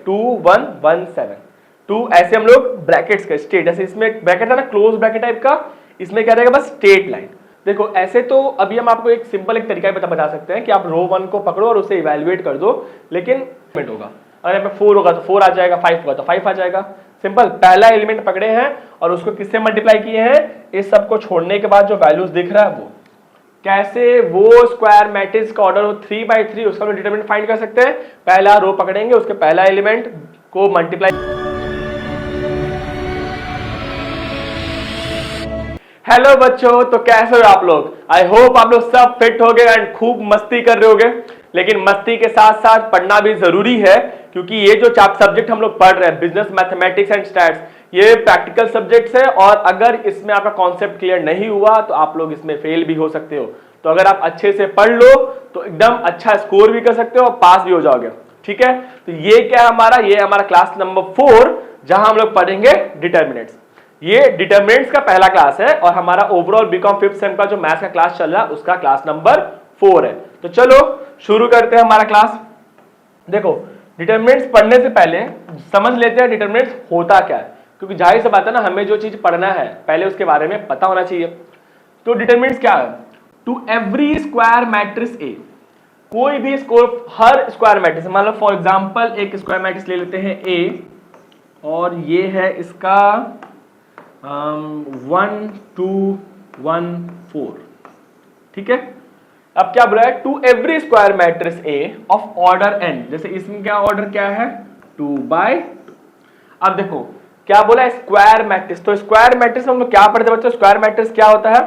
2117। 2 ऐसे हम लोग ब्रैकेट्स का स्टेट, जैसे इसमें ब्रैकेट है ना क्लोज ब्रैकेट टाइप का, इसमें क्या रहेगा बस स्ट्रेट लाइन। देखो ऐसे तो अभी हम आपको एक सिंपल एक तरीका बता सकते हैं कि आप रो 1 को पकड़ो और उसे इवैल्यूएट कर दो, लेकिन होगा अगर यहाँ पे 4 होगा तो 4 आ जाएगा, 5 होगा तो 5 आ जाएगा। सिंपल, पहला एलिमेंट पकड़े हैं और उसको किससे मल्टीप्लाई किए हैं, इस सब को छोड़ने के बाद जो वैल्यूज दिख रहा है वो कैसे वो स्क्वायर मैट्रिक्स का ऑर्डर हो 3/3 उसका डिटरमिनेंट फाइंड कर सकते हैं। पहला रो पकड़ेंगे, उसके पहला एलिमेंट को मल्टीप्लाई। हेलो बच्चों, तो कैसे हो आप लोग? आई होप आप लोग सब फिट हो गए एंड खूब मस्ती कर रहे होगे। लेकिन मस्ती के साथ साथ पढ़ना भी जरूरी है, क्योंकि ये जो सब्जेक्ट हम लोग पढ़ रहे हैं बिजनेस मैथमेटिक्स एंड स्टैट्स, ये प्रैक्टिकल सब्जेक्ट्स है और अगर इसमें आपका कॉन्सेप्ट क्लियर नहीं हुआ तो आप लोग इसमें फेल भी हो सकते हो। तो अगर आप अच्छे से पढ़ लो तो एकदम अच्छा स्कोर भी कर सकते हो और पास भी हो जाओगे। ठीक है, तो ये क्या है हमारा, ये हमारा क्लास नंबर 4 जहां हम लोग पढ़ेंगे डिटर्मिनेंट्स। ये डिटर्मिनेंट्स का पहला क्लास है और हमारा ओवरऑल बीकॉम 5th सेम का जो मैथ्स का क्लास चल रहा है उसका क्लास नंबर 4 है। तो चलो शुरू करते हैं हमारा क्लास। देखो डिटर्मिनेंट्स पढ़ने से पहले समझ लेते हैं डिटर्मिनेंट्स होता क्या है, क्योंकि जाहिर सी बात है ना, हमें जो चीज पढ़ना है पहले उसके बारे में पता होना चाहिए। तो डिटर्मिनेंट्स क्या है, to every square matrix A, कोई भी हर स्क्वायर मैट्रिक्स, मान लो फॉर एग्जांपल एक स्क्वायर मैट्रिक्स ले लेते हैं ए और ये है इसका 1 2 1 4। ठीक है, अब क्या बोला है, to every square matrix A of order n, जैसे इसमें क्या ऑर्डर क्या है 2/2। अब देखो क्या बोला है स्क्वायर मैट्रिक्स, तो स्क्वायर मैट्रिक्स हम लोग क्या पढ़ते हैं बच्चों, स्क्वायर मैट्रिक्स क्या होता है,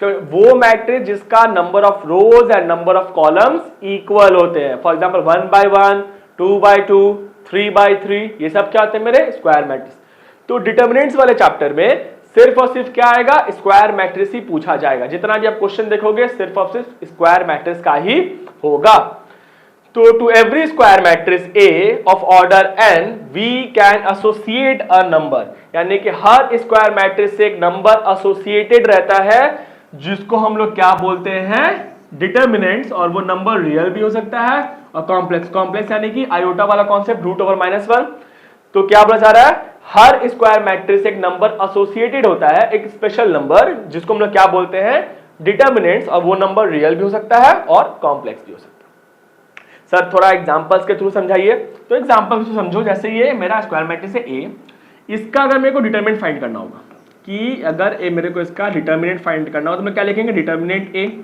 वो मैट्रिक्स जिसका number of rose and number of columns equal होते हैं। फॉर एग्जांपल 1/1 2/2 3/3, ये सब क्या होते हैं मेरे स्क्वायर मैट्रिक्स। तो डिटर्मिनेंट्स वाले चैप्टर में सिर्फ और सिर्फ क्या आएगा, स्क्वायर मैट्रिक्स ही पूछा जाएगा। जितना भी आप क्वेश्चन देखोगे सिर्फ और सिर्फ स्क्वायर मैट्रिक्स का ही होगा। तो to every square matrix A of order n we can associate a number, यानी कि हर स्क्वायर मैट्रिक्स से एक नंबर एसोसिएटेड रहता है जिसको हम लोग क्या बोलते हैं डिटर्मिनेंट्स, और वो नंबर रियल भी हो सकता है और कॉम्प्लेक्स। कॉम्प्लेक्स यानी कि आयोटा वाला कॉन्सेप्ट √(-1). तो क्या बोला जा रहा है, हर स्क्वायर मैट्रिक्स एक नंबर एसोसिएटेड होता है, एक स्पेशल नंबर जिसको हम लोग क्या बोलते हैं डिटर्मिनेंट्स, और वो नंबर रियल भी हो सकता है और कॉम्प्लेक्स भी हो सकता है। सर थोड़ा एग्जांपल्स के थ्रू समझाइए। तो एग्जांपल से समझो, जैसे ये मेरा स्क्वायर मैट्रिक्स है ए, इसका अगर मेरे को डिटर्मिनेंट फाइंड करना होगा कि अगर ए मेरे को इसका डिटर्मिनेंट फाइंड करना हो तो मैं क्या लिखेंगे डिटर्मिनेंट ए।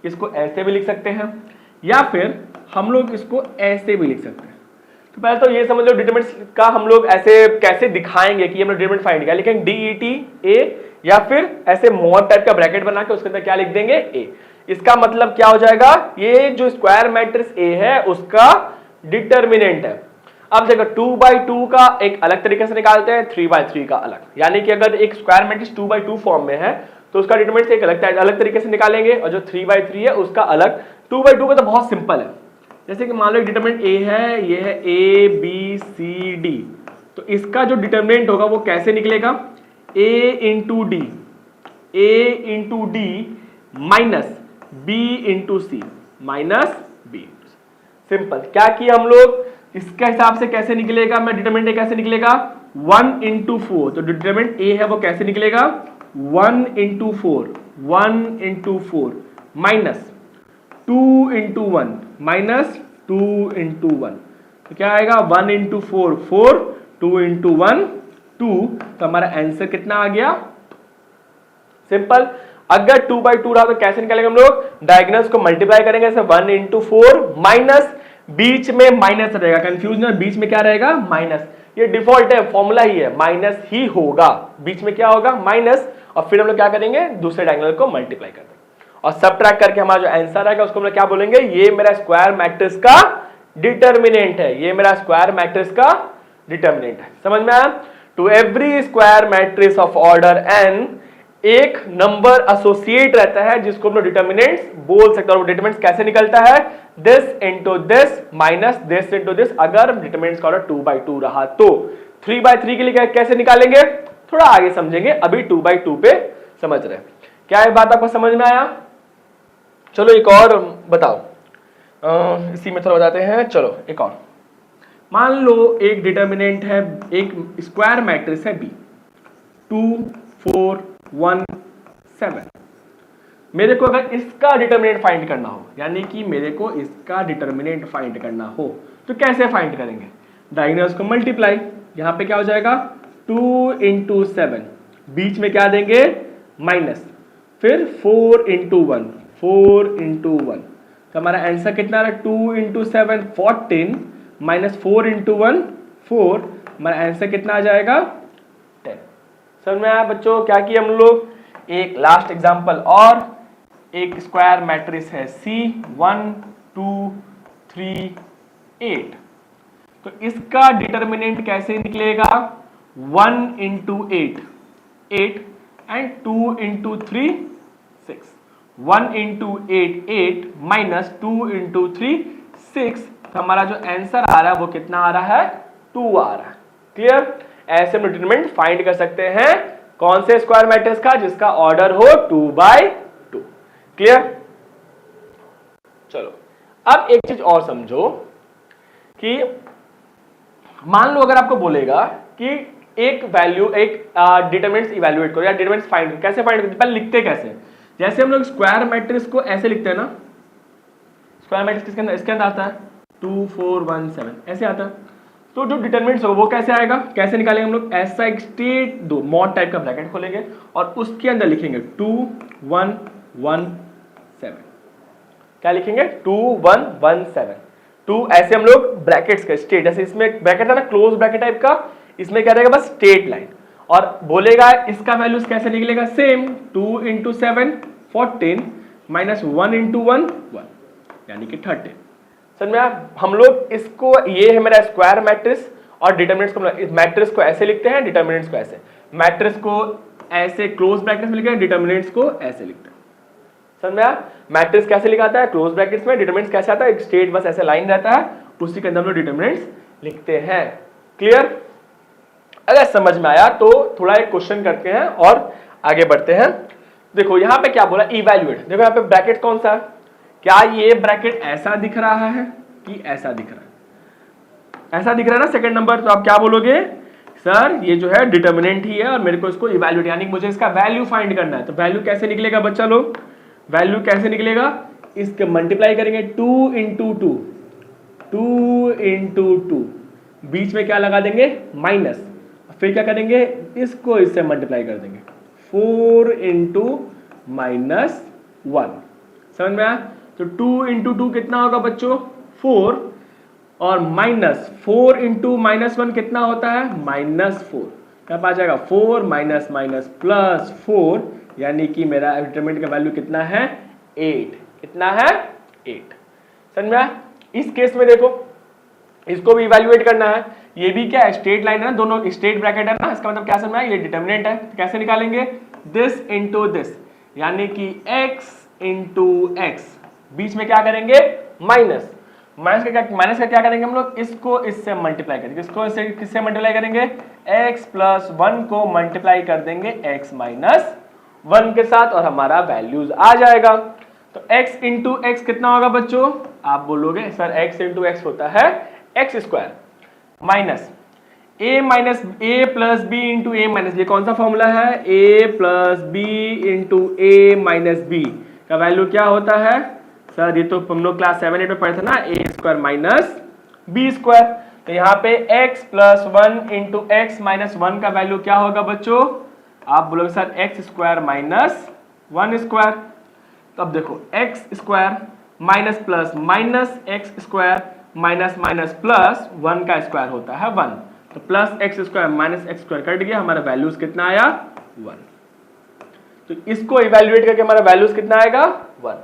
इसको ऐसे भी लिख सकते हैं या फिर हम लोग इसको ऐसे भी लिख सकते हैं। तो पहले तो ये समझ लो डिटरमिनेंट्स का हम लोग ऐसे कैसे दिखाएंगे कि हमने डिटरमिनेंट फाइंड किया, लेकिन DET A या फिर ऐसे मोर टाइप का ब्रैकेट बना के उसके अंदर क्या लिख देंगे A। इसका मतलब क्या हो जाएगा, ये जो स्क्वायर मैट्रिक्स A है उसका डिटर्मिनेंट है। अब देखो 2/2 का एक अलग तरीके से निकालते हैं, 3/3 का अलग, यानी कि अगर एक स्क्वायर मैट्रिक्स 2/2 फॉर्म में है तो उसका डिटरमिनेंट एक अलग तरीके से निकालेंगे, और जो 3/3 है उसका अलग। 2/2 का तो बहुत सिंपल है, जैसे कि मान लो एक डिटरमिनेंट ए है, ये है ABCD, तो इसका जो डिटरमिनेंट होगा वो कैसे निकलेगा A/D minus B/C minus B। Simple, क्या किया हम लोग, इसके हिसाब से कैसे निकलेगा, मैं डिटरमिनेंट कैसे निकलेगा 1/4, तो डिटरमिनेंट ए है वो कैसे निकलेगा 1/4 माइनस 2/1 माइनस 2/1, तो क्या आएगा 1/4 4 2/1 2, तो हमारा आंसर कितना आ गया। सिंपल, अगर 2/2 रहा तो कैसे निकालेंगे हम लोग, डायगोनल्स को मल्टीप्लाई करेंगे, जैसे 1/4 माइनस, बीच में माइनस रहेगा, कंफ्यूजन है, बीच में क्या रहेगा माइनस, ये डिफॉल्ट है, फॉर्मूला ही है, माइनस ही होगा, बीच में क्या होगा माइनस, और फिर हम लोग क्या करेंगे दूसरे डायगोनल को मल्टीप्लाई कर देंगे और सबट्रैक्ट करके हमारा जो आंसर आएगा उसको हम लोग क्या बोलेंगे, ये मेरा स्क्वायर मैट्रिक्स का डिटर्मिनेंट है, ये मेरा स्क्वायर मैट्रिक्स का डिटर्मिनेंट है। समझ में आया। To every square matrix of order n एक नंबर एसोसिएट रहता है जिसको हम लोग डिटर्मिनेंट्स बोल सकते हैं। और डिटर्मिनेंट्स कैसे निकलता है, this into this minus this into this, अगर डिटर्मिनेंट्स का ऑर्डर 2/2 रहा तो। 3/3 के लिए कैसे निकालेंगे थोड़ा आगे समझेंगे, अभी 2/2 पे समझ रहे हैं। क्या ये बात आपको समझ में आया। चलो एक और बताओ, इसी में थोड़ा बताते हैं। चलो एक और, मान लो एक डिटर्मिनेंट है, एक स्क्वायर मैट्रिक्स है बी 2 4 1 7। मेरे को अगर इसका डिटर्मिनेंट फाइंड करना हो, यानी कि मेरे को इसका डिटर्मिनेंट फाइंड करना हो, तो कैसे फाइंड करेंगे? डायगोनल्स को मल्टीप्लाई, यहां पे क्या हो जाएगा 2 इंटू 7, बीच में क्या देंगे माइनस, फिर 4 इंटू 1 4 इंटू 1, तो हमारा आंसर कितना आ रहा है 2 इंटू 7 14 माइनस 4 इंटू 1 4, हमारा आंसर कितना आ जाएगा 10। समझ में आया बच्चों क्या किया हम लोग? एक लास्ट एग्जांपल और, एक स्क्वायर मैट्रिक्स है C 1 2 3 8, तो इसका डिटर्मिनेंट कैसे निकलेगा 1 into 8 8 and 2 into 3 6, 1 into 8 8 minus 2 into 3 6, तो हमारा जो आंसर आ रहा है वो कितना आ रहा है 2 आ रहा है। क्लियर? ऐसे हम डिटरमिनेंट फाइंड कर सकते हैं कौन से स्क्वायर मैट्रिक्स का, जिसका ऑर्डर हो 2 बाई 2। क्लियर? चलो अब एक चीज और समझो कि मान लो अगर आपको बोलेगा कि एक वैल्यू, एक डिटरमिनेंट्स इवैल्यूएट करो या डिटरमिनेंट्स फाइंड, कैसे फाइंड करते हैं? पहले लिखते कैसे? जैसे हम लोग स्क्वायर मैट्रिक्स को ऐसे लिखते हैं ना, स्क्वायर मैट्रिक्स किसके अंदर, इसके अंदर आता है 2 4 1 7, ऐसे आता है। तो जो डिटरमिनेंट्स होगा वो कैसे आएगा, कैसे निकालेंगे हम लोग? ऐसा एक स्ट्रेट दो मॉड टाइप का ब्रैकेट खोलेंगे और उसके अंदर लिखेंगे 2 1 1 7। क्या लिखेंगे 2 1 1 7, 2 ऐसे हम लोग ब्रैकेट्स का स्ट्रेट, जैसे इसमें ब्रैकेट है ना क्लोज ब्रैकेट टाइप का, इसमें क्या रहेगा बस स्ट्रेट लाइन, और बोलेगा इसका वैल्यूज कैसे निकलेगा, सेम 2 इंटू 7 14 माइनस 1 इंटू 1 1, यानी कि 13। समझ में? हम लोग इसको, ये है मेरा स्क्वायर मैट्रिक्स और डिटरमिनेंट्स को, इस मैट्रिक्स को ऐसे लिखते हैं, डिटरमिनेंट्स को ऐसे, मैट्रिक्स को ऐसे क्लोज ब्रैकेट्स में लिखते हैं, डिटरमिनेंट्स को ऐसे लिखते हैं। समझ में? मैट्रिक्स कैसे लिखाता है क्लोज ब्रैकेट्स में, डिटरमिनेंट्स कैसे आता है एक स्ट्रेट बस ऐसे लाइन रहता है, उसी के अंदर हम लोग डिटरमिनेंट्स लिखते हैं। क्लियर? अगर समझ में आया तो थोड़ा एक क्वेश्चन करते हैं और आगे बढ़ते हैं। देखो यहां पे क्या बोला, इवैल्यूएट। देखो यहां पे ब्रैकेट कौन सा है, क्या ये ब्रैकेट ऐसा दिख रहा है कि ऐसा दिख रहा है? ऐसा दिख रहा है ना सेकंड नंबर, तो आप क्या बोलोगे, सर ये जो है डिटर्मिनेंट ही है और मेरे को इसको इवैल्यूएट, यानी मुझे इसका वैल्यू फाइंड करना है। तो वैल्यू कैसे निकलेगा बच्चा लोग, वैल्यू कैसे निकलेगा, इसके मल्टीप्लाई करेंगे 2 इंटू 2 2 इंटू 2, बीच में क्या लगा देंगे माइनस, फिर क्या करेंगे इसको इससे मल्टीप्लाई कर देंगे 4 इंटू माइनस 1। समझ में आया? तो 2 इंटू 2 कितना होगा बच्चों 4, और माइनस 4 इंटू माइनस 1 कितना होता है -4, कब आ जाएगा 4 माइनस माइनस प्लस 4, यानी कि मेरा डिटरमिनेंट का वैल्यू कितना है 8। कितना है 8। समझ में आया? इस केस में देखो इसको भी इवैल्यूएट करना है, ये भी क्या है स्ट्रेट लाइन है ना, दोनों स्ट्रेट ब्रैकेट है ना, इसका मतलब क्या समझ में आया, ये डिटरमिनेंट है। तो कैसे निकालेंगे, दिस इंटू दिस, यानी कि x इंटू एक्स, बीच में क्या करेंगे माइनस, माइनस का क्या करेंगे हम लोग, इसको इससे मल्टीप्लाई करेंगे, इसको इससे किससे मल्टीप्लाई करेंगे, x प्लस 1 को मल्टीप्लाई कर देंगे x माइनस 1 के साथ, और हमारा वैल्यूज आ जाएगा। तो x इंटू एक्स कितना होगा बच्चों, आप बोलोगे सर x इंटू एक्स होता है X square minus a minus A plus B into A minus, ये कौन सा फॉर्मूला है, a plus B into A minus B का वैल्यू क्या होता है, सर ये तो हम लोग क्लास 7 8 में पढ़े थे ना, ए स्क्वायर माइनस बी स्क्वायर। तो यहाँ पे x plus 1 into x minus 1 का वैल्यू क्या होगा बच्चों, आप बोलोगे sir x square minus 1 square. तो अब देखो x square minus plus minus x square minus minus plus 1 का स्क्वायर होता है 1, तो plus x square minus x square cut गया, हमारा वैल्यूज कितना आया 1। तो इसको इवैल्यूएट करके हमारा वैल्यूज कितना आएगा 1।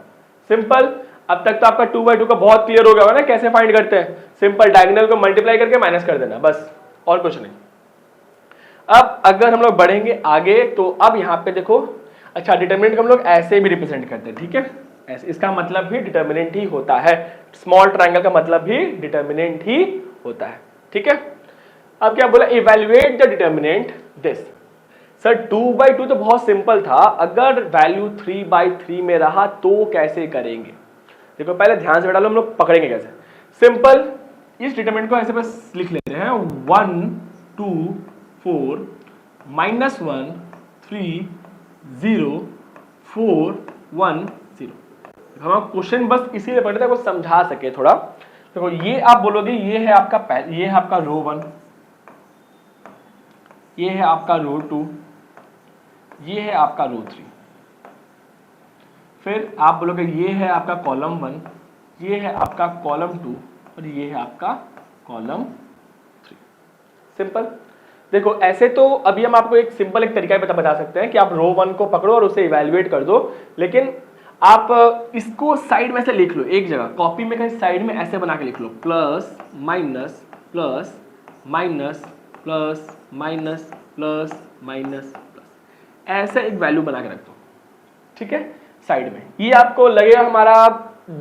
सिंपल। अब तक तो आपका 2/2 का बहुत क्लियर हो गया ना कैसे फाइंड करते हैं, सिंपल डायगोनल को मल्टीप्लाई करके माइनस कर देना बस, और कुछ नहीं। अब अगर हम लोग बढ़ेंगे आगे तो अब यहाँ पे देखो, अच्छा डिटरमिनेंट को हम लोग ऐसे भी रिप्रेजेंट करते हैं, ठीक है, ऐसे, इसका मतलब भी डिटरमिनेंट ही होता है, स्मॉल ट्रायंगल का मतलब भी डिटरमिनेंट ही होता है, ठीक है। अब क्या बोला, evaluate the determinant this. Sir 2/2 तो बहुत सिंपल था, अगर वैल्यू 3/3 में रहा तो कैसे करेंगे, देखो पहले ध्यान से बैठा लो, हम लोग पकड़ेंगे कैसे। सिंपल, इस डिटरमिनेंट को ऐसे बस लिख लेते हैं 1 2 4 -1 3 0 4 1 0। हम क्वेश्चन बस इसीलिए पढ़ते हैं, कुछ समझा सके थोड़ा। देखो ये आप बोलोगे ये है आपका ये है आपका रो 1, ये है आपका रो 2, ये है आपका रो 3। फिर आप बोलोगे ये है आपका कॉलम 1, ये है आपका कॉलम 2 और ये है आपका कॉलम 3। सिंपल। देखो ऐसे तो अभी हम आपको एक सिंपल एक तरीका बता सकते हैं कि आप रो 1 को पकड़ो और उसे इवैल्यूएट कर दो, लेकिन आप इसको साइड में से लिख लो, एक जगह कॉपी में कहीं साइड में ऐसे बना के लिख लो, plus minus plus minus plus minus plus minus plus, ऐसे एक वैल्यू बना के रख दो, ठीक है, साइड में। ये आपको लगेगा हमारा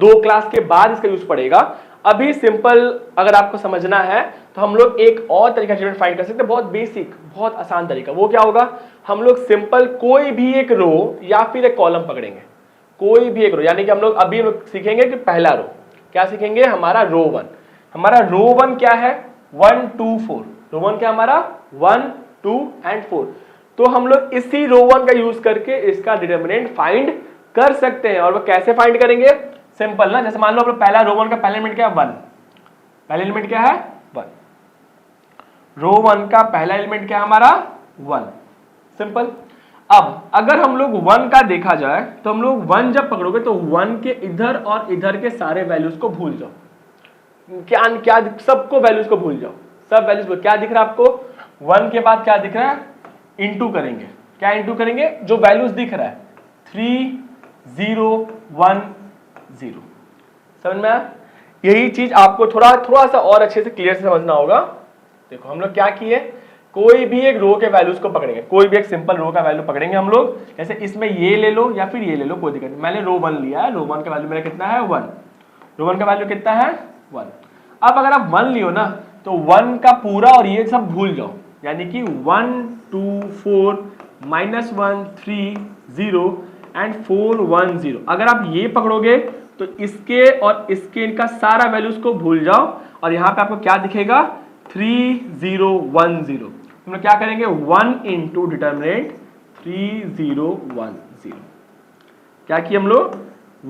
2 क्लास के बाद इसका यूज पड़ेगा। अभी सिंपल अगर आपको समझना है तो हम लोग एक और तरीका फाइंड कर सकते हैं, बहुत बेसिक बहुत आसान तरीका। वो क्या होगा, हम लोग सिंपल कोई भी एक रो या फिर एक कॉलम पकड़ेंगे, कोई भी एक रो, यानी कि हम लोग अभी सीखेंगे कि पहला रो क्या सीखेंगे, हमारा रो 1। हमारा रो 1 क्या है, 1 2 4। रो 1 क्या हमारा 1 2 एंड 4। तो हम लोग इसी रो 1 का यूज करके इसका डिटरमिनेंट फाइंड कर सकते हैं। और वो कैसे फाइंड करेंगे, सिंपल ना, जैसे मान लो पहला रो 1 का पहला एलिमेंट क्या है 1, पहला एलिमेंट क्या है 1, रो 1 का पहला एलिमेंट क्या है हमारा 1। सिंपल। अब अगर हम लोग 1 का देखा जाए तो हम लोग 1 जब पकड़ोगे तो 1 के इधर और इधर के सारे वैल्यूज को भूल जाओ, क्या सबको वैल्यूज को भूल जाओ, सब वैल्यूज को। क्या दिख रहा है आपको, 1 के बाद क्या दिख रहा है, इंटू करेंगे, क्या इंटू करेंगे, जो वैल्यूज दिख रहा है 3 0 1 0। समझ में आया? यही चीज आपको थोड़ा सा और अच्छे से क्लियर से समझना होगा। देखो हम लोग क्या किए, कोई भी एक रो के वैल्यूज को पकड़ेंगे, कोई भी एक सिंपल रो का वैल्यू पकड़ेंगे हम लोग, जैसे इसमें ये ले लो या फिर ये ले लो, कोई दिक्कत नहीं। मैंने रो 1 लिया है, रो 1 का वैल्यू मेरा कितना है 1, रो 1 का वैल्यू कितना है 1। अब अगर आप 1 लियो ना तो 1 का पूरा और ये सब भूल जाओ, यानी कि 1 2 4 -1 3 0 एंड 4 1 0। अगर आप ये पकड़ोगे तो इसके और इसके इनका सारा वैल्यूज को भूल जाओ और यहां पे आपको क्या दिखेगा 3 0 1 0। हम लोग क्या करेंगे 1 इंटू डिटर्मिनेंट 3 0 1 0। क्या किया हम लोग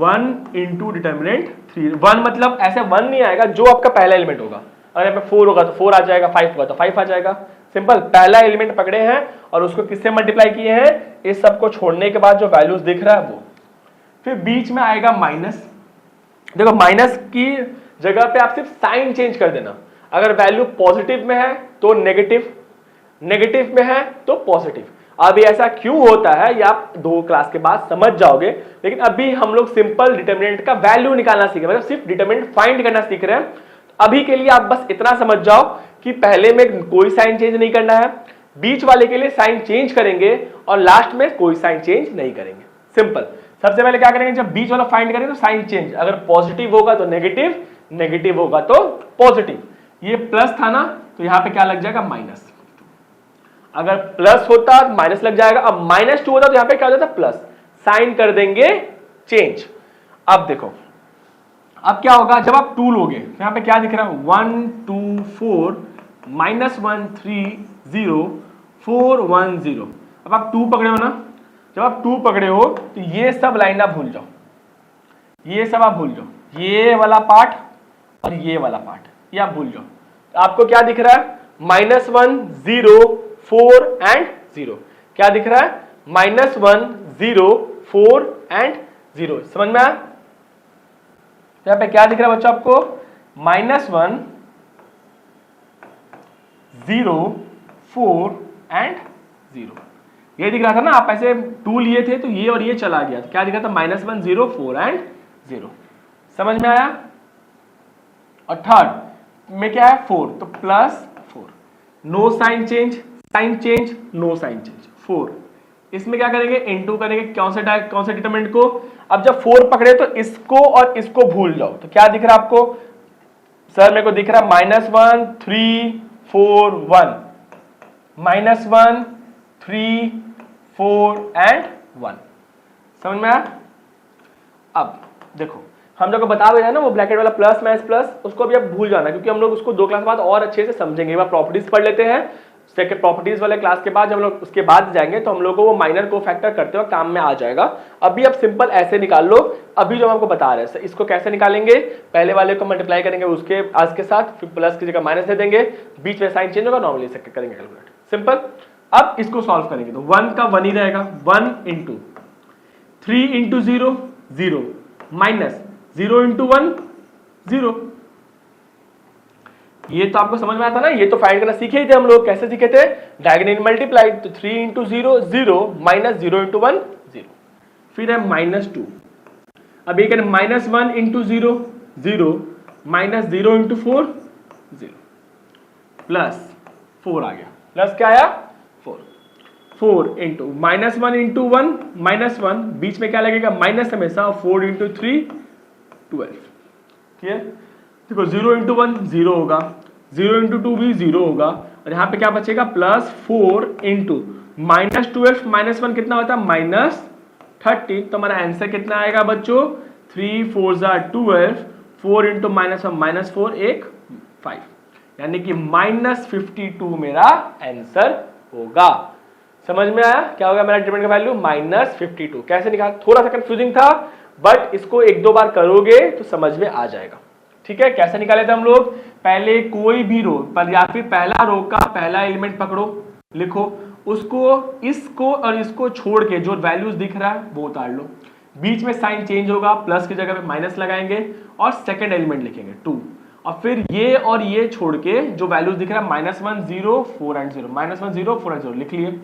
1 इंटू डिटर्मिनेंट 3, 1 मतलब ऐसे 1 नहीं आएगा, जो आपका पहला एलिमेंट होगा। अगर यहाँ पे 4 होगा तो 4 आ जाएगा, 5 होगा तो 5 आ जाएगा। सिंपल, पहला एलिमेंट पकड़े हैं और उसको किससे मल्टीप्लाई किए हैं, इस सब को छोड़ने के बाद जो वैल्यूज दिख रहा है वो। फिर बीच में आएगा माइनस। देखो माइनस की जगह पे आप सिर्फ साइन चेंज कर देना, अगर वैल्यू पॉजिटिव में है तो नेगेटिव, नेगेटिव में है तो पॉजिटिव। अभी ऐसा क्यों होता है ये आप 2 क्लास के बाद समझ जाओगे, लेकिन अभी हम लोग सिंपल डिटरमिनेंट का वैल्यू निकालना सीख रहे हैं, मतलब सिर्फ डिटरमिनेंट फाइंड करना सीख रहे हैं। अभी के लिए आप बस इतना समझ जाओ कि पहले में कोई साइन चेंज नहीं करना है, बीच वाले के लिए साइन चेंज करेंगे और लास्ट में कोई साइन चेंज नहीं करेंगे। सिंपल। सबसे पहले क्या करेंगे, जब बीच वाला फाइंड करेंगे तो साइन चेंज, अगर पॉजिटिव होगा तो नेगेटिव, नेगेटिव होगा तो पॉजिटिव। ये प्लस था ना तो यहां पे क्या लग जाएगा माइनस, अगर प्लस होता तो माइनस लग जाएगा, अब -2 होता तो यहां पे क्या हो जाता प्लस, साइन कर देंगे चेंज। अब देखो अब क्या होगा, जब आप 2 लोगे तो यहां पे क्या दिख रहा है 1 2 4 -1 3 0 4 1 0। अब आप 2 पकड़े हो ना, जब आप 2 पकड़े हो तो ये सब लाइन आप भूल जाओ, ये सब आप भूल जाओ, ये वाला पार्ट और ये वाला पार्ट ये आप भूल जाओ। तो आपको क्या दिख रहा है -1 0 4 एंड 0। क्या दिख रहा है -1 0 4 एंड 0। समझ में आया? यहां पे क्या दिख रहा है बच्चों आपको -1 0 4 एंड 0। ये दिख रहा था ना, आप ऐसे 2 लिए थे तो ये और ये चला गया, तो क्या दिख रहा था -1 0 4 एंड 0। समझ में आया? और थर्ड में क्या है 4, तो +4, no sign change, sign change no sign change 4। इसमें क्या करेंगे इनटू करेंगे, कौन से डिटरमिनेंट को। अब जब 4 पकड़े तो इसको और इसको भूल जाओ, तो क्या दिख रहा है आपको, सर मेरे को दिख रहा है -1 3 4 1, -1 3 4 एंड 1। समझ में आया? अब देखो हम लोग को बता भी है ना वो ब्रैकेट वाला प्लस माइनस प्लस, उसको भी अब भूल जाना, क्योंकि हम लोग उसको 2 क्लास बाद और अच्छे से समझेंगे। एक बार प्रॉपर्टीज पढ़ लेते हैं, सेकंड प्रॉपर्टीज वाले क्लास के बाद जब हम लोग उसके बाद जाएंगे तो हम लोग को वो माइनर को फैक्टर करते हुए काम में आ जाएगा। अभी आप सिंपल ऐसे निकाल लो, अभी जो हम आपको बता रहे हैं इसको कैसे निकालेंगे, पहले वाले को मल्टीप्लाई करेंगे उसके आज के साथ, फिर प्लस की जगह माइनस दे देंगे, बीच में साइन चेंज होगा, नॉर्मली करेंगे कैलकुलेट, सिंपल। अब इसको सॉल्व करेंगे तो 1 का 1 ही रहेगा, 1 इंटू 3 इंटू 0 0 माइनस 0 इंटू 1 0। ये तो आपको समझ में आता ना, ये तो फाइंड करना सीखे ही थे हम लोग। कैसे सीखे थे, डायगोनल मल्टीप्लाई, तो 3 इंटू 0 0 माइनस 0 इंटू 1 0, फिर है माइनस 2। अब ये करें minus 1 into 0 0 minus 0 into 4 0 plus 4 आ गया, प्लस क्या आया 4, 4 इंटू माइनस 1 इंटू 1 माइनस 1, बीच में क्या लगेगा माइनस हमेशा, 4 इंटू 3 12, क्लियर। देखो 0 इंटू 1 0 होगा, 0 इंटू 2 भी 0 होगा, और यहाँ पे क्या बचेगा प्लस 4 इंटू माइनस 12 माइनस 1 कितना होता है माइनस 30। तो हमारा आंसर कितना आएगा बच्चों, 3 4 12, 4 इंटू माइनस 1 माइनस 4 1 5, यानी कि माइनस 52 मेरा आंसर होगा। समझ में आया क्या होगा मेरा डिटरमिनेंट का वैल्यू माइनस 52। कैसे निकाल, थोड़ा सा कंफ्यूजिंग था, बट इसको 1-2 बार करोगे तो समझ में आ जाएगा। ठीक है, कैसे निकाले थे हम लोग, पहले कोई भी रो पर या फिर पहला रो का पहला एलिमेंट पकड़ो, लिखो उसको, इसको और इसको छोड़ के जो वैल्यूज दिख रहा है वो उतार लो, बीच में साइन चेंज होगा, प्लस की जगह पे माइनस लगाएंगे और सेकंड एलिमेंट लिखेंगे 2, और फिर ये और ये छोड़ के जो वैल्यूज दिख रहा है -1 0 4 एंड 0, -1 0 4 एंड 0 लिख लिए,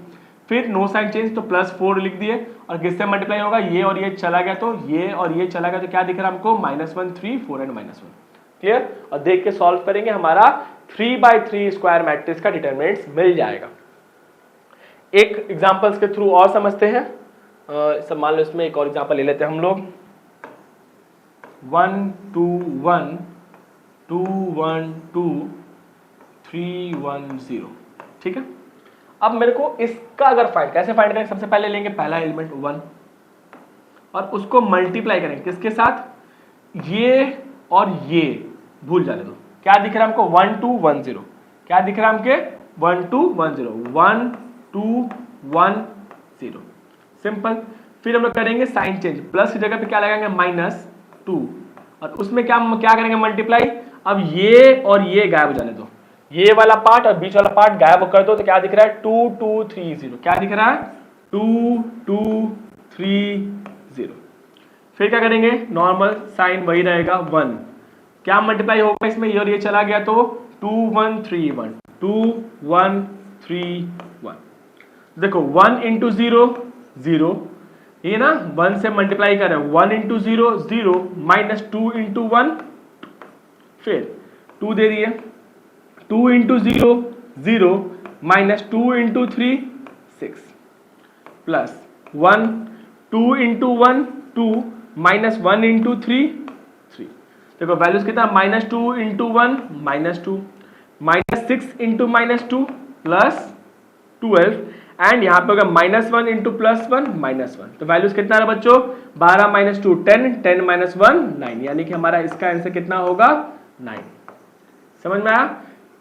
फिर नो साइन चेंज तो +4 लिख दिए, और किससे मल्टीप्लाई होगा, ये और ये चला गया तो ये और ये चला गया, तो क्या दिख रहा है हमको -1 3 4 एंड -1, क्लियर। और देख के सॉल्व करेंगे, हमारा 3/3 स्क्वायर मैट्रिक्स का डिटरमिनेंट्स मिल जाएगा। एक एग्जांपल्स के थ्रू और समझते हैं, सब मान लो इसमें एक और एग्जांपल ले लेते हैं हम लोग, 1 2 1 2 1 2 3 1 0, ठीक है। अब मेरे को इसका अगर फाइंड, कैसे फाइंड करेंगे, सबसे पहले लेंगे पहला एलिमेंट 1 और उसको मल्टीप्लाई करेंगे किसके साथ, ये और ये भूल जाने दो, क्या दिख रहा है हमको 1 2 1 0, क्या दिख रहा है हमके 1 2 1 0 1 2 1 0, सिंपल। फिर हम लोग करेंगे साइन चेंज, प्लस की जगह पे क्या लगाएंगे -2, और उसमें क्या करेंगे मल्टीप्लाई। अब ये और ये गायब हो जाने दो, ये वाला पार्ट और बीच वाला पार्ट गायब कर दो, तो क्या दिख रहा है 2 2 3 0, क्या दिख रहा है 2 2 3 0। फिर क्या करेंगे, नॉर्मल साइन वही रहेगा 1, क्या मल्टीप्लाई होगा इसमें, ये और ये चला गया तो 2 1 3 1 2 1 3 1। देखो 1 इंटू 0 0, ये ना 1 से मल्टीप्लाई कर रहे हैं, 1 इंटू 0 0 माइनस 2 इंटू 1, फिर 2 दे दिए, 2 into 0 0 minus 2 into 3 6 plus 1 2 into 1 2 minus 1 into 3 3। देखो वैल्यूज कितना, -2 इंटू 1 -2, -6 इंटू -2 प्लस 12, एंड यहाँ पे होगा -1 इंटू +1 -1, तो वैल्यूज कितना है बच्चों 12 - 2 10 10 - 1 9, यानी कि हमारा इसका आंसर कितना होगा 9। समझ में आया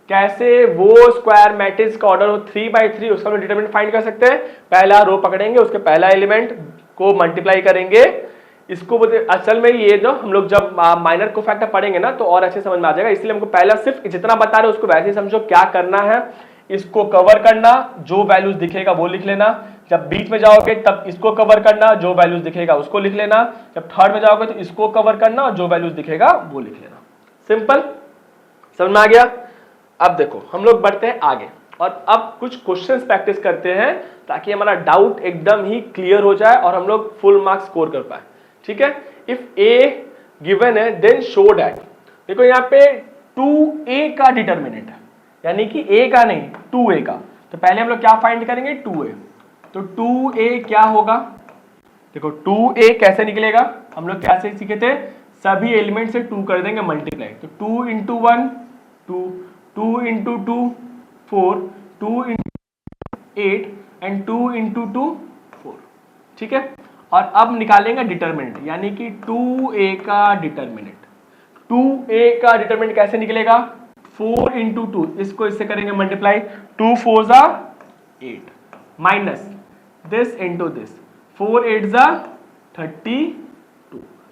कैसे वो स्क्वायर मैट्रिक्स का ऑर्डर हो 3/3, उसका हम डिटरमिनेंट फाइंड कर सकते हैं। पहला रो पकड़ेंगे, उसके पहला एलिमेंट को मल्टीप्लाई करेंगे, इसको असल में ये जो हम लोग जब माइनर को फैक्टर पढ़ेंगे ना तो और अच्छे समझ में आ जाएगा, इसलिए हमको पहला सिर्फ जितना बता रहे हो उसको वैसे ही समझो, क्या करना है इसको कवर करना, जो वैल्यूज दिखेगा वो लिख लेना, जब बीच में जाओगे तब इसको कवर करना, जो वैल्यूज दिखेगा उसको लिख लेना, जब थर्ड में जाओगे तो इसको कवर करना और जो वैल्यूज दिखेगा वो लिख लेना, सिंपल। समझ में आ गया। अब देखो हम लोग बढ़ते हैं आगे और अब कुछ क्वेश्चंस प्रैक्टिस करते हैं ताकि हमारा डाउट एकदम ही क्लियर हो जाए और हम लोग फुल मार्क्स स्कोर कर पाए, ठीक है। इफ ए गिवन है देन शो दैट, देखो यहाँ पे 2a का डिटरमिनेंट है, यानी कि a का नहीं 2a का, तो पहले हम लोग क्या फाइंड करेंगे 2a, तो 2a क्या होगा, देखो 2a कैसे निकलेगा, हम लोग कैसे सीखे थे, सभी एलिमेंट से 2 कर देंगे मल्टीप्लाई, तो 2 into 1 2 2 into 2 4 2 into 8 and 2 into 2 4, ठीक है। और अब निकालेंगे डिटरमिनेंट, यानी कि 2a का डिटरमिनेंट। 2a का डिटरमिनेंट कैसे निकलेगा? 4 इंटू 2, इसको इससे करेंगे मल्टीप्लाई, 2 4 जा 8 माइनस दिस इंटू दिस, 4 8 जा 32।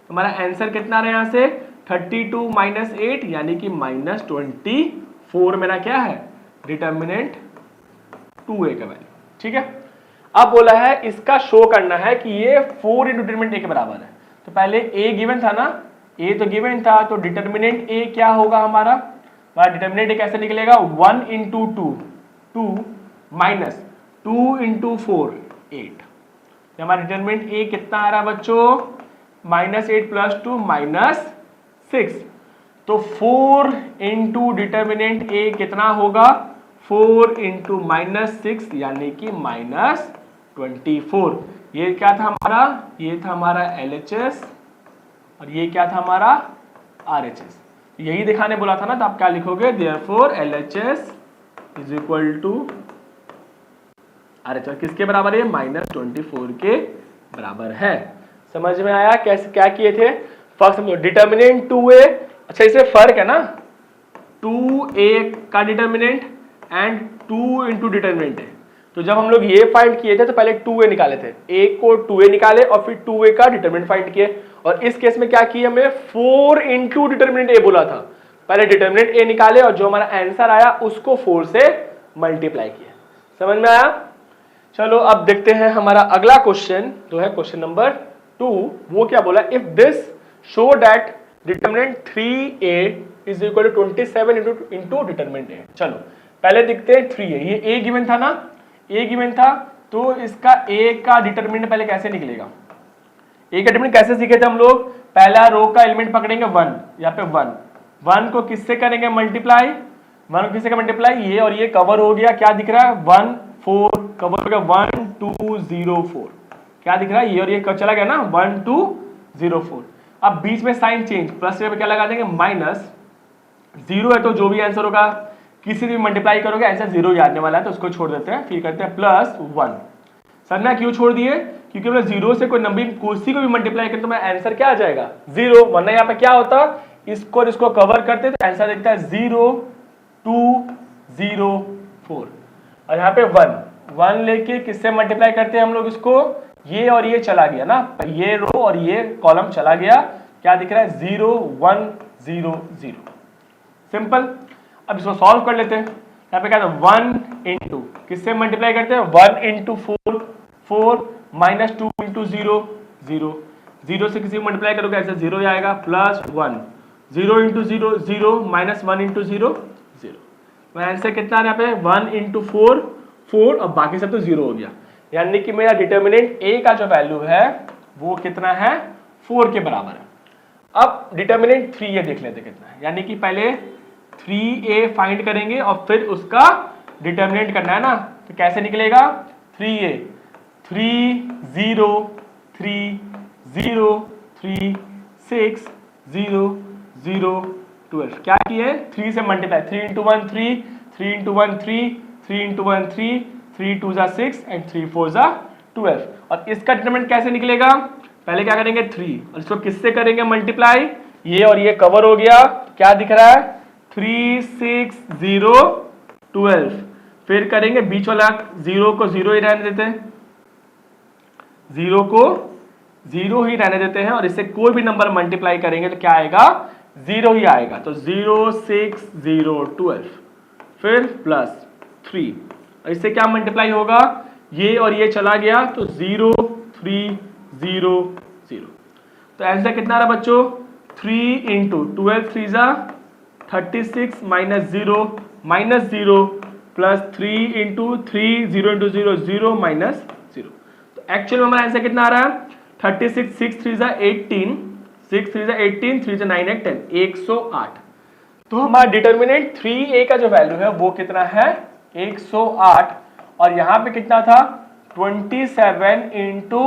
हमारा आंसर कितना रहा यहां से? 32 माइनस 8 यानी कि माइनस 24 मेरा क्या है? डिटरमिनेंट 2a का वैल्यू। ठीक है, अब बोला है इसका शो करना है कि ये 4 इंटू डिटरमिनेंट a के बराबर है। तो पहले a गिवन था ना, a तो गिवन था, तो डिटरमिनेंट a क्या होगा हमारा? डिटरमिनेंट a कैसे निकलेगा? 1 इंटू 2 माइनस 2 इंटू 4 8। हमारा डिटरमिनेंट a कितना आ रहा है बच्चों? Minus 8 plus 2 minus 6। तो 4 इंटू डिटरमिनेंट a कितना होगा? 4 इंटू माइनस 6 यानी कि माइनस 24। ये क्या था हमारा? ये था हमारा LHS और ये क्या था हमारा? RHS। यही दिखाने बोला था ना, तो आप क्या लिखोगे? Therefore LHS is equal to RHS। किसके बराबर है? माइनस 24 के बराबर है। समझ में आया कैसे क्या किए थे? फर्क समझो, डिटरमिनेंट 2a। अच्छा, इसमें फर्क है ना, 2a का डिटरमिनेंट एंड 2 इंटू डिटरमिनेंट है। तो जब हम लोग ये फाइंड किए थे तो पहले 2a निकाले थे, a को 2a निकाले और फिर 2a का डिटरमिनेंट फाइंड किए। और इस केस में क्या किया हमने? 4 इंटू डिटरमिनेंट a बोला था, पहले डिटरमिनेंट a निकाले और जो हमारा आंसर आया उसको 4 से मल्टीप्लाई किया। समझ में आया? चलो अब देखते हैं हमारा अगला क्वेश्चन जो है क्वेश्चन नंबर 2। वो क्या बोला? If this show that determinant 3a is equal to 27 into determinant a। चलो पहले देखते हैं 3a, ये a गिवन था ना, a गिवन था, तो इसका a का डिटरमिनेंट पहले कैसे निकलेगा? a का डिटरमिनेंट कैसे सीखे थे हम लोग? पहला रो का एलिमेंट पकड़ेंगे 1, यहाँ पे 1 को किससे करेंगे मल्टीप्लाई? 1 को किससे मल्टीप्लाई? ये और ये कवर हो गया, क्या दिख रहा है? 1 4 कवर हो गया, 1 2 0 4। क्या दिख रहा है? ये और ये चला गया ना, 1 2 0 4। अब बीच में साइन चेंज, प्लस पे क्या लगा देंगे? माइनस 0 है तो जो भी आंसर होगा किसी भी मल्टीप्लाई करोगे आंसर 0 ही आने वाला है, तो उसको छोड़ देते हैं। फिर करते हैं प्लस 1। समझना क्यों छोड़ दिए? क्योंकि मतलब 0 से कोई नंबर किसी को भी मल्टीप्लाई करें तो मेरा आंसर क्या आ जाएगा? 0। वरना यहाँ पे क्या होता, इसको और इसको कवर करते तो आंसर दिखता है 0 2 0 4। और यहाँ पे 1 लेके किससे मल्टीप्लाई करते हैं हम लोग इसको? ये और ये चला गया ना, ये रो और ये कॉलम चला गया, क्या दिख रहा है? 0 1 0 0। सिंपल। अब इसको सॉल्व कर लेते हैं। यहाँ पे क्या था? 1 इंटू किससे मल्टीप्लाई करते हैं? 1 इंटू 4 4 माइनस 2 इंटू 0 0 0 से किसी को मल्टीप्लाई करोगे आंसर 0 ही आएगा, plus 1 0 into 0 0 minus 1 into 0 0। Answer कितना है यहाँ पे? 1 इंटू 4 4 और बाकी सब तो 0 हो गया। यानी कि मेरा डिटरमिनेंट a का जो वैल्यू है वो कितना है? 4 के बराबर है। अब डिटरमिनेंट 3a देख लेते कितना है। यानी कि पहले 3a फाइंड करेंगे और फिर उसका डिटरमिनेंट करना है ना, तो कैसे निकलेगा? 3a 3 0 3 0 3 6 0 0 12। क्या किए? 3 से मल्टीप्लाई, 3 इंटू 1 3 3 इंटू 1 3 3 इंटू 1 3 3 2 जा 6 एंड 3 4 जा 12। और इसका डिटरमिनेंट कैसे निकलेगा? पहले क्या करेंगे? 3 और इसको किससे करेंगे मल्टीप्लाई? ये और ये कवर हो गया, क्या दिख रहा है? 3 6 0 12। फिर करेंगे बीच वाला 0 को 0 ही रहने देते हैं, 0 को 0 ही रहने देते हैं और इससे कोई भी नंबर मल्टीप्लाई करेंगे तो क्या आएगा? 0 ही आएगा। तो 0 6 0 12 फिर प्लस 3 और इससे क्या मल्टीप्लाई होगा? ये और ये चला गया तो 0 3 0 0। तो आंसर कितना आ रहा बच्चों? 3 इंटू 12 3 जा 36 minus 0 plus 3 into 3 0 into 0 0 minus 0। तो एक्चुअल में हमारा आंसर कितना आ रहा है? 36 6 3 जा 18 6 3 जा 18 3 जा 9 8 10 108। तो हमारा डिटरमिनेंट 3a का जो वैल्यू है वो कितना है? 108। और यहां पे कितना था? 27 इंटू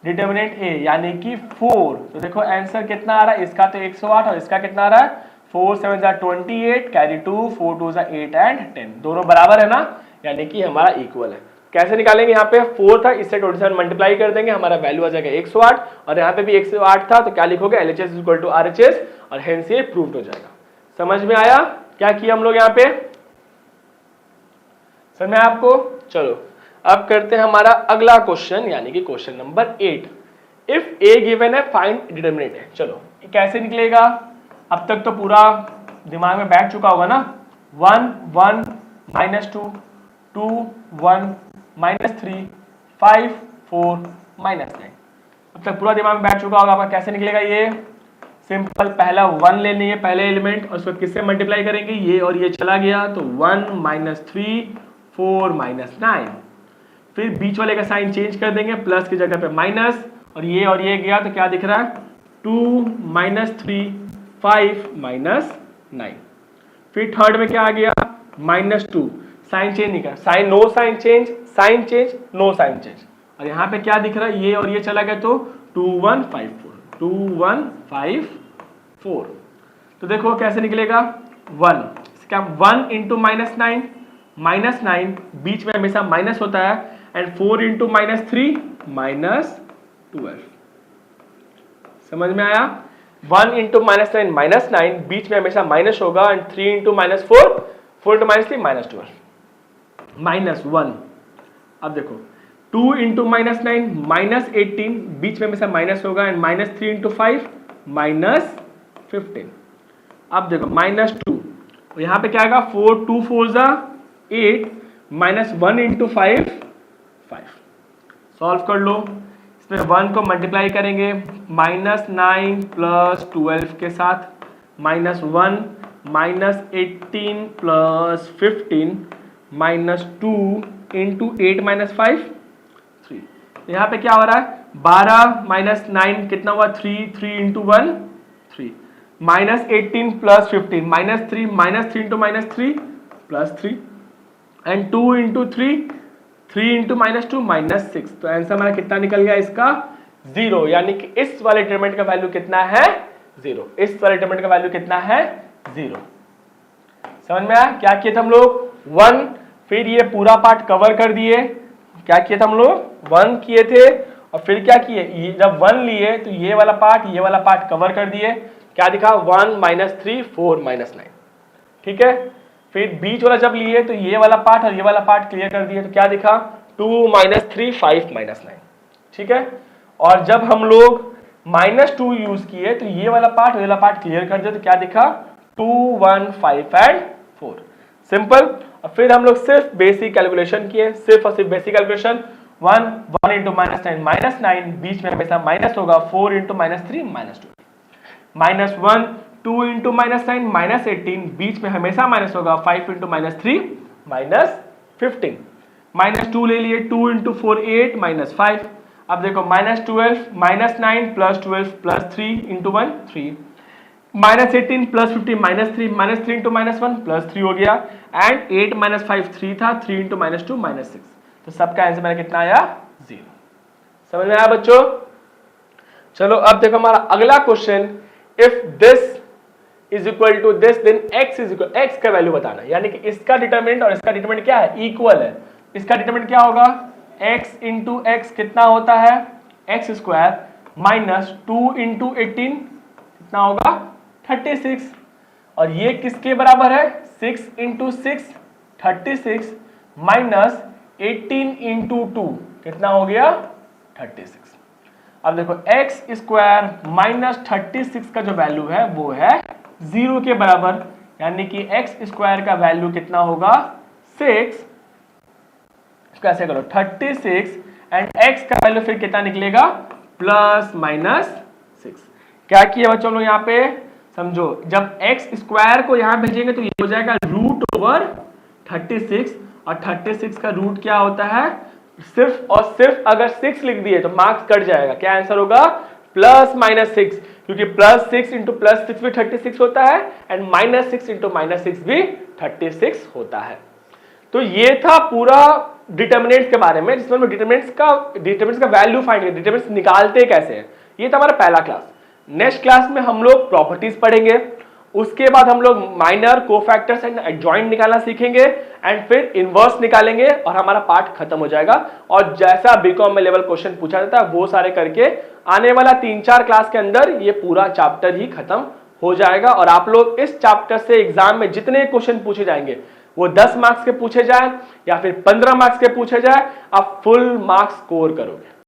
डिटरमिनेंट a यानी कि 4। तो देखो आंसर कितना आ रहा है? इसका तो 108 और इसका कितना आ रहा है? 4 7 जा 28 कैरी 2 4 2 जा 8 एंड 10। दोनों बराबर है ना, यानी कि हमारा इक्वल है। कैसे निकालेंगे, यहाँ पे 4 था, इससे 27 मल्टीप्लाई कर देंगे, हमारा वैल्यू आ जाएगा 108, और यहाँ पे भी 108 था, तो क्या लिखोगे, LHS इक्वल टू RHS, और हेंस ये प्रूव्ड हो जाएगा। समझ में आया क्या किया हम लोग यहाँ पे, समझ में आपको? चलो अब करते हैं हमारा अगला क्वेश्चन, यानी कि question number 8। If A given है, फाइंड डिटरमिनेंट है। चलो कैसे निकलेगा, अब तक तो पूरा दिमाग में बैठ चुका होगा ना, 1 1 -2 2 1 -3 5 4 -9, अब तक पूरा दिमाग में बैठ चुका होगा आपका। कैसे निकलेगा ये, सिंपल, पहला 1 ले लेंगे पहले एलिमेंट, और उसको किससे मल्टीप्लाई करेंगे, ये और ये चला गया तो 1 -3 4 -9, फिर बीच वाले का साइन चेंज कर देंगे, प्लस की जगह पे माइनस, और ये गया तो क्या दिख रहा है, 2 -3 5 -9, फिर थर्ड में क्या आ गया, -2, साइन चेंज नहीं कर, sign no sign change, sign change no sign change, और यहाँ पे क्या दिख रहा है, ये और ये चला गया तो 2 1 5 4 2 1 5 4, तो देखो कैसे निकलेगा, 1 क्या, 1 इंटू -9, -9 बीच में हमेशा माइनस होता है, एंड 4 इंटू -3 -12, समझ में आया, 1 इंटू -9 -9 बीच में हमेशा माइनस होगा, एंड 3 इंटू -4 4 इंटू -3 -12 -1। अब देखो 2 इंटू -9 -18 बीच में हमेशा माइनस होगा, एंड -3 इंटू 5 -15। अब देखो -2, यहाँ पे क्या आएगा, 4 2 4 8 -1 इंटू 5 5, सॉल्व कर लो, इसमें 1 को मल्टीप्लाई करेंगे, -9 प्लस 12 के साथ, -1 -18 प्लस 15 -2 इंटू 8 -5 3, यहाँ पे क्या हो रहा है, 12 -9 कितना हुआ, 3 3 into 1 3, -18 plus 15 -3 into -3 plus 3, and 2 into 3 3 into -2 -6, तो आंसर हमारा कितना निकल गया इसका, 0, यानी कि इस वाले डिटरमिनेंट का वैल्यू कितना है, 0, इस वाले डिटरमिनेंट का वैल्यू कितना है, 0। समझ में आया क्या किए थे हम लोग, 1, फिर ये पूरा पार्ट कवर कर दिए, क्या किए थे हम लोग, 1 किए थे, और फिर क्या किए, जब 1 लिए तो ये वाला पार्ट कवर कर दिए, क्या दिखा, 1 -3 4 -9, ठीक है, फिर बीच वाला जब लिए तो ये वाला पार्ट और ये वाला पार्ट क्लियर कर दिए, तो क्या दिखा, 2 -3 5 -9, ठीक है, और जब हम लोग -2 यूज किए तो ये वाला पार्ट और ये वाला पार्ट क्लियर कर दिया, तो क्या दिखा, 2 1 5 एंड 4, सिंपल। और फिर हम लोग सिर्फ बेसिक कैलकुलेशन किए, सिर्फ और सिर्फ बेसिक कैलकुलेशन, 1 इंटू -9 -9 बीच में हमेशा माइनस होगा, 4 इंटू -3 -2, -1 2 इंटू -9 -18 बीच में हमेशा माइनस होगा, 5 इंटू -3 -15, -2 ले लिए, 2 इंटू 4 8 -5, अब देखो -12 -9 plus 12 plus 3 into 1 3, -18 plus 15 -3 into -1 plus 3 हो गया, एंड 8 -5 3 था, 3 इंटू -2 -6, तो सबका आंसर मेरा कितना आया, 0। समझ में आया बच्चों? चलो अब देखो हमारा अगला question, if this is equal to this then x is equal, x का वैल्यू बताना, यानी कि इसका डिटरमिनेंट और इसका डिटरमिनेंट क्या है, इक्वल है। इसका डिटरमिनेंट क्या होगा, x इंटू एक्स कितना होता है, x स्क्वायर माइनस 2 इंटू 18 कितना होगा, 36, और ये किसके बराबर है, 6 इंटू 6 36 माइनस 18 इंटू 2 कितना हो गया, 36। अब देखो एक्स स्क्वायर माइनस 36 का जो वैल्यू है वो है 0 के बराबर, यानी कि एक्स स्क्वायर का वैल्यू कितना होगा, 6, कैसे करो 36, एंड x का वैल्यू फिर कितना निकलेगा, प्लस माइनस 6। क्या किया बच्चों लोग यहाँ पे समझो, जब x स्क्वायर को यहाँ भेजेंगे तो ये हो जाएगा रूट ओवर 36, और 36 का रूट क्या होता है, सिर्फ और सिर्फ अगर 6 लिख दिए तो मार्क्स कट जाएगा, क्या आंसर होगा, प्लस माइनस 6, क्योंकि प्लस 6 इंटू प्लस 6 भी 36 होता है, एंड माइनस 6 इंटू माइनस 6 भी 36 होता है। तो ये था पूरा डिटरमिनेंट्स के बारे में, जिसमें डिटरमिनेंट्स का वैल्यू फाइंड करते, डिटरमिनेंट्स निकालते कैसे हैं। ये था हमारा पहला क्लास। नेक्स्ट क्लास में हम लोग प्रॉपर्टीज पढ़ेंगे, उसके बाद हम लोग माइनर, कोफैक्टर्स एंड एडजॉइंट निकालना सीखेंगे एंड फिर इनवर्स निकालेंगे और हमारा पार्ट खत्म हो जाएगा। और जैसा बीकॉम में लेवल क्वेश्चन पूछा जाता है वो सारे करके आने वाला 3-4 क्लास के अंदर ये पूरा चैप्टर ही खत्म हो जाएगा। और आप लोग इस चैप्टर से एग्जाम में जितने क्वेश्चन पूछे जाएंगे वो 10 मार्क्स के पूछे जाए या फिर 15 मार्क्स के पूछे जाए, आप फुल मार्क्स स्कोर करोगे।